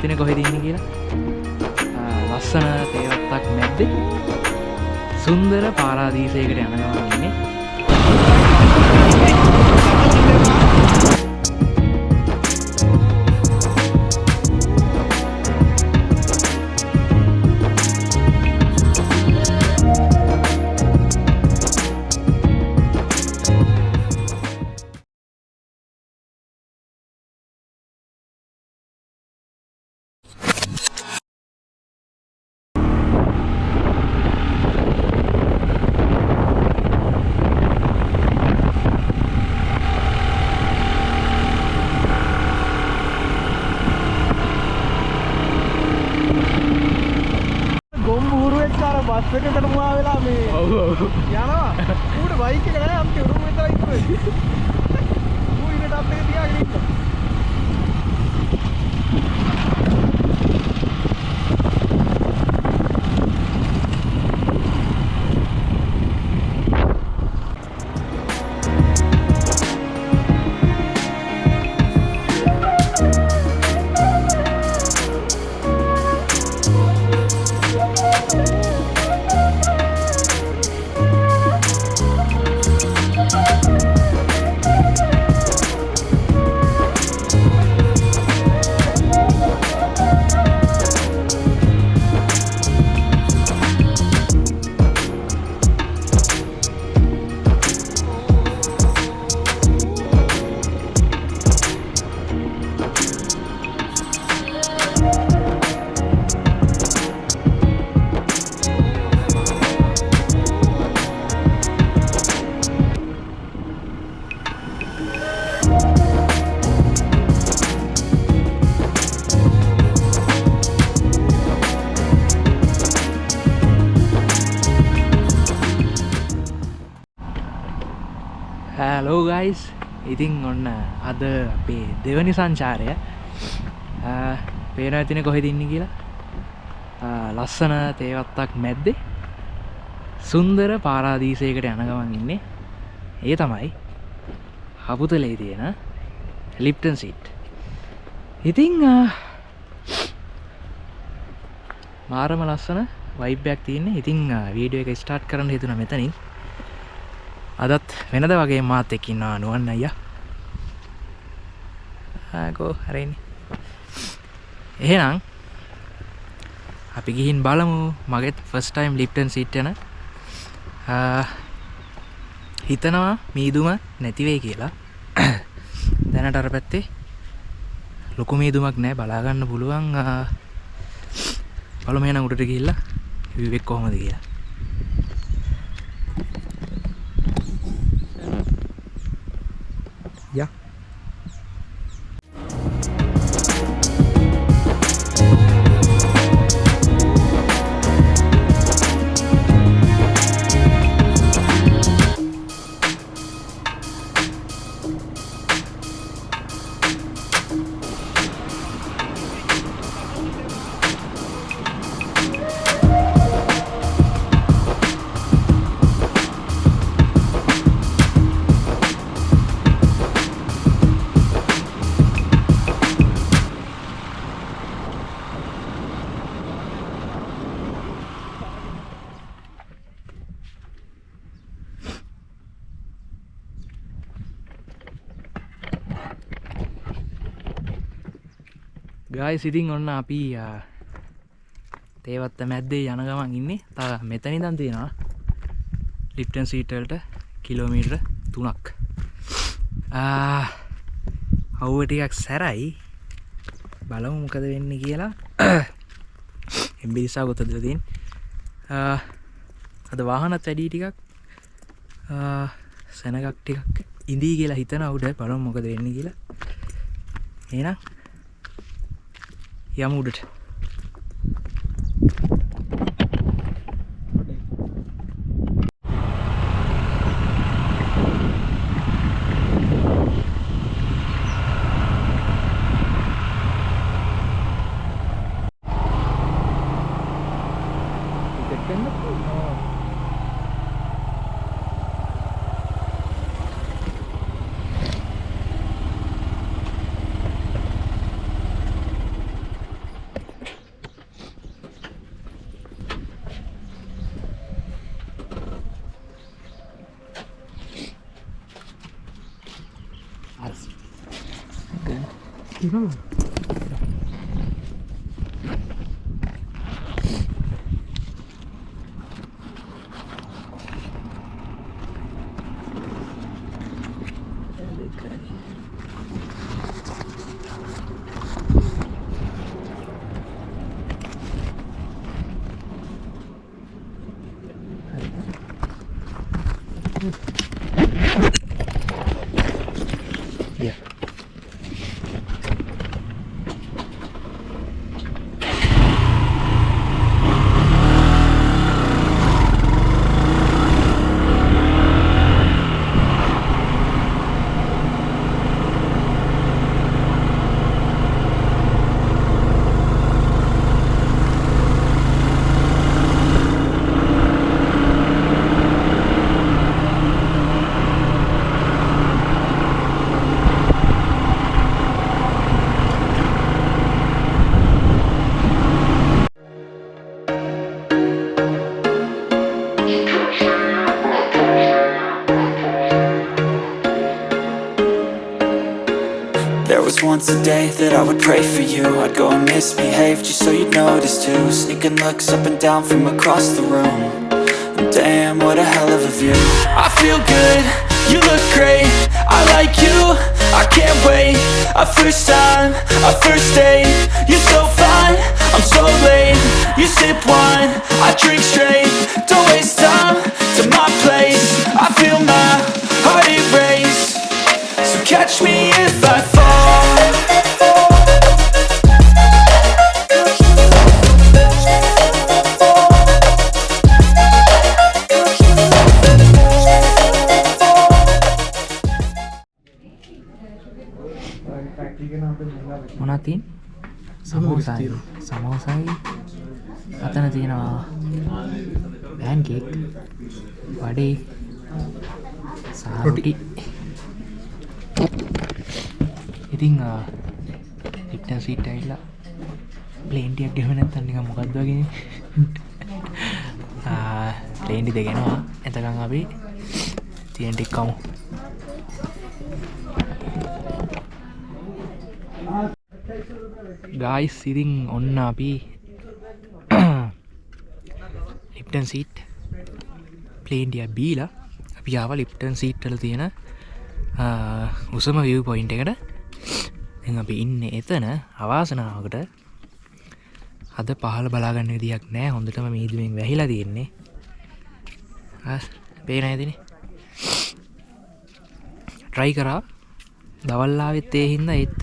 නැතිනේ කොහෙද ඉන්නේ කියලා. ලස්සන තේවත්තක් මැද්දේ සුන්දර පාරාදීසයකට යන ගමන් ඉන්නේ. බස් එකකට මුවා වෙලා මේ යනවා ඌට බයික් එක නෑ අපිට උරුම විතරයි ඉතුරුනේ ඌ ඉන්න ටප් එක තියාගෙන ඉන්නවා Hello guys, ඉතින් ඔන්න අද අපේ දෙවනි සංචාරය පේනවා ඇතිනේ කොහෙද ඉන්නේ කියලා. ලස්සන තේවත්තක් මැද්දේ සුන්දර පාරාදීසයකට යන ගමන් ඉන්නේ. ඒ තමයි හපුතලේ තියෙන ලිප්ටන් සීට්. ඉතින් මාරම ලස්සන වයිබ් එකක් තියෙන්නේ. ඉතින් වීඩියෝ එක ස්ටාර්ට් කරන්න හිතුණා මෙතනින්. අදත් වෙනද වගේ මාත් එක්ක ඉන්නවා නුවන් අයියා. ආකෝ හරිනේ. එහෙනම් අපි ගිහින් බලමු මගෙත් ෆස්ට් ටයිම් ලිප්ටන් සීට් යන. හිතනවා මීදුම නැති වෙයි කියලා. දැනට අර පැත්තේ ලොකු මීදුමක් නැහැ බලා ගන්න පුළුවන්. බලමු එහෙනම් උඩට ගිහිල්ලා view එක කොහමද කියලා. Yeah. ගයිස් ඉතින් ඔන්න අපි තේවත්ත මැද්දේ යන ගමන් ඉන්නේ. මෙතන ඉඳන් තියෙනවා ලිප්ටන් සීට් වලට කිලෝමීටර 3ක්. අවුව ටිකක් සැරයි. බලමු මොකද වෙන්නේ කියලා. එම්බිරිසා ගොතද තියෙන්නේ. අද වාහනත් වැඩි ටිකක්. සෙනගක් ටිකක් ඉඳී කියලා හිතන උඩ බලමු මොකද වෙන්නේ කියලා. එහෙනම් යමු උඩට. තියෙනවා. Yeah. There was once a day that I would pray for you. I'd go and misbehave just so you'd notice too. Sneaking looks up and down from across the room. And damn, what a hell of a view. I feel good, you look great, I like you, I can't wait. A first time, a first date, you're so fine, I'm so late. You sip wine, I drink straight. Don't waste time to my place. I feel my heart erase. So catch me if I fall. මොනවද තියෙන්නේ? සමෝසයි. සමෝසයි. අතන තියෙනවා පෑන් cake. Vadai. සාරොටි. ඉතින් Lipton seat ඇවිල්ලා plane ටිකක් ගෙව නැත්තම් නිකන් මොකද්ද වගේ නේ. ප්ලේන් ටි දෙගෙනවා. එතකන් අපි තියෙන ටික කමු. ගායිස් ඉතින් ඔන්න අපි ලිප්ටන් සීට් ප්ලේන් ටිකක් බීලා අපි ආවා ලිප්ටන් සීට් වල තියෙන උසම විව් පොයින්ට් එකට. දැන් අපි ඉන්නේ එතන. අවාසනාවකට අද පහළ බලාගන්න විදියක් නැහැ. හොඳටම මීදුමෙන් වැහිලා තියෙන්නේ. පේන ඇතිනේ. try කරා දවල් ආවෙත් ඒ හින්දා ඒත්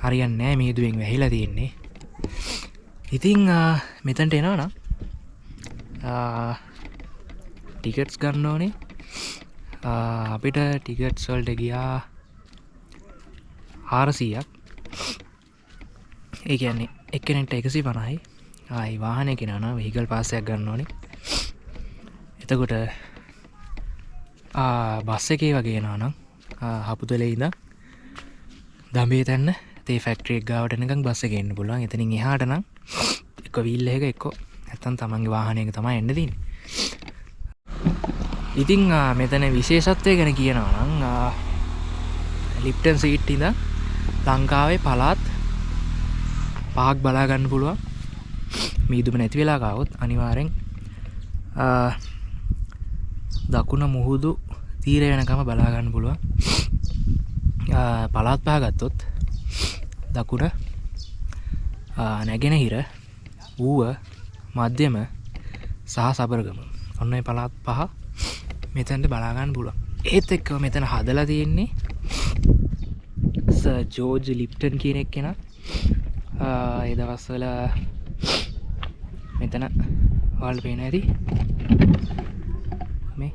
හරියන්නේ නැහැ. මීදුමෙන් වැහිලා තියෙන්නේ. ඉතින් මෙතනට එනවා නම් ටිකට්ස් ගන්න ඕනේ. අපිට ටිකට්ස් වලට ගියා 400ක්. ඒ කියන්නේ එක්කෙනෙක්ට 150යි. ආයි වාහනේ කෙනා නම් වෙහිකල් පාස් එකක් ගන්න ඕනේ. එතකොට බස් එකේ වගේ එනවා නම් හපුතලේ ඉඳන් දඹේ තැන්න තේ ෆැක්ටරි එක ගාවට එනකන් බස් එකේ එන්න පුළුවන්. එතනින් එහාට නම් එක්ක වීල් එක එක්ක නැත්තම් තමන්ගේ වාහනයක තමයි එන්න තියෙන්නේ. ඉතින් මෙතන විශේෂත්වය ගැන කියනවා නම් ලිප්ටන් සීට් ඉඳන් ලංකාවේ පළාත් 5ක් බලා ගන්න පුළුවන්. මීදුම නැති වෙලා ගාවොත් අනිවාර්යෙන් දකුණ මුහුදු තීරය වෙනකම බලා ගන්න පුළුවන්. පළාත් 5 ගත්තොත් දකුණ නැගෙනහිර ඌව මධ්‍යම සහ සබරගම ඔන්න ඒ පළාත් 5 මෙතනට බලා ගන්න පුළුවන්. ඒත් එක්කම මෙතන හදලා තියෙන්නේ සර් ජෝර්ජ් ලිප්ටන් කියන එක්කෙනා. ඒ දවස්වල මෙතන ඔයාලට පේන ඇති මේ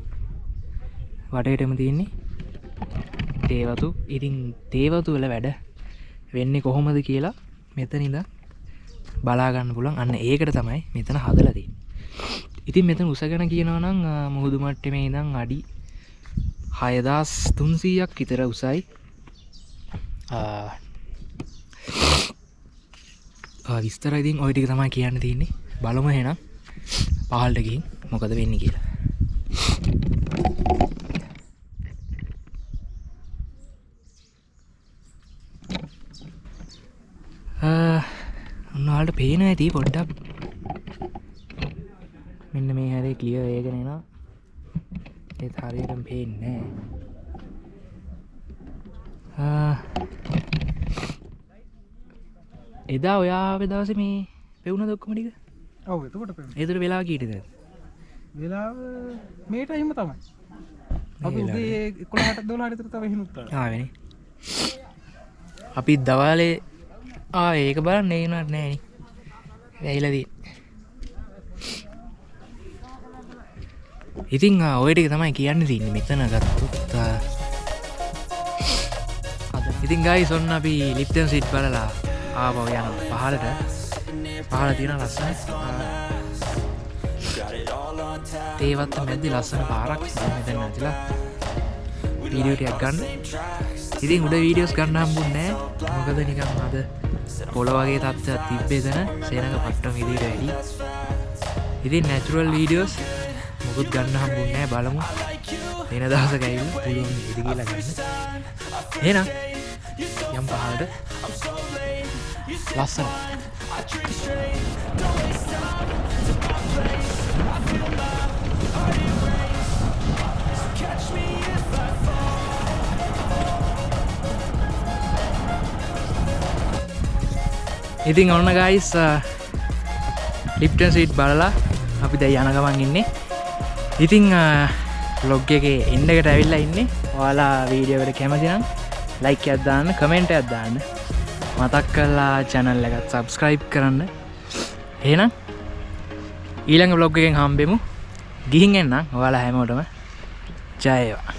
වටේටම තියෙන්නේ තේවතු. ඉතින් තේවතු වල වැඩ වෙන්නේ කොහොමද කියලා මෙතන ඉඳන් බලා ගන්න පුළුවන්. අන්න ඒකට තමයි මෙතන හදලා තියෙන්නේ. ඉතින් මෙතන උස ගැන කියනවා නම් මුහුදු මට්ටමේ ඉඳන් අඩි 6300ක් විතර උසයි. විස්තර ඉතින් ওই ටික තමයි කියන්න තියෙන්නේ. බලමු එහෙනම් පහළට ගිහින් මොකද වෙන්නේ කියලා. පේන ඇති පොඩ්ඩක් මෙන්න මේ හැරේ ක්ලියර් ඒගෙන එනවා ඒත් හරියටම පේන්නේ නැහැ එදා ඔයා ආවේ දවසේ මේ පෙවුනද ඔක්කොම ටික ඔව් එතකොට පෙවුනා ඒතර වෙලා කීයටද වෙලාව මේ ටයිම තමයි අපි උදේ 11ට 12ට විතර තමයි එහෙම උත්තරා ආවෙනේ අපි දවාලේ ඒක බලන්න ඒ වුණාට නෑනේ වැහිලා තියෙන්නේ ඉතින් ඔය ටික තමයි කියන්න තියෙන්නේ මෙතන ගත්තොත් ඉතින් ගයිස් ඔන්න අපි ලිප්ටන් සීට් බලලා ආපහු යනවා පහළට පහළ තියෙන ලස්සන තේවත් මැද්දේ ලස්සන පාරක් මෙතන නැතිලා වීඩියෝ ටිකක් ගන්න ඉතින් උඩ වීඩියෝස් ගන්න හම්බුන්නේ නැහැ මොකද නිකන් අද පොළ වගේ තත්ත්වයක් තිබ්බේ එතන සේනක පට්ටම් විදියට වැඩි ඉතින් නැචරල් වීඩියෝස් මොකුත් ගන්න හම්බුන්නේ නැහැ බලමු වෙන දවසක ඇවිල්ලා පුළුවන් ඉදි කියලා ගන්න එහෙනම් යම් පහළට ලස්සන ඉතින් ඔන්න ගයිස් ලිප්ටන් සීට් බලලා අපි දැන් යන ගමන් ඉන්නේ ඉතින් vlog එකේ එන්ඩ් එකට ඇවිල්ලා ඉන්නේ ඔයාලා වීඩියෝ එකට කැමති නම් ලයික් එකක් දාන්න කමෙන්ට් එකක් දාන්න මතක් කරලා channel එකත් subscribe කරන්න එහෙනම් ඊළඟ vlog එකෙන් හම්බෙමු ගිහින් එන්නම් ඔයාලා හැමෝටම ජය වේවා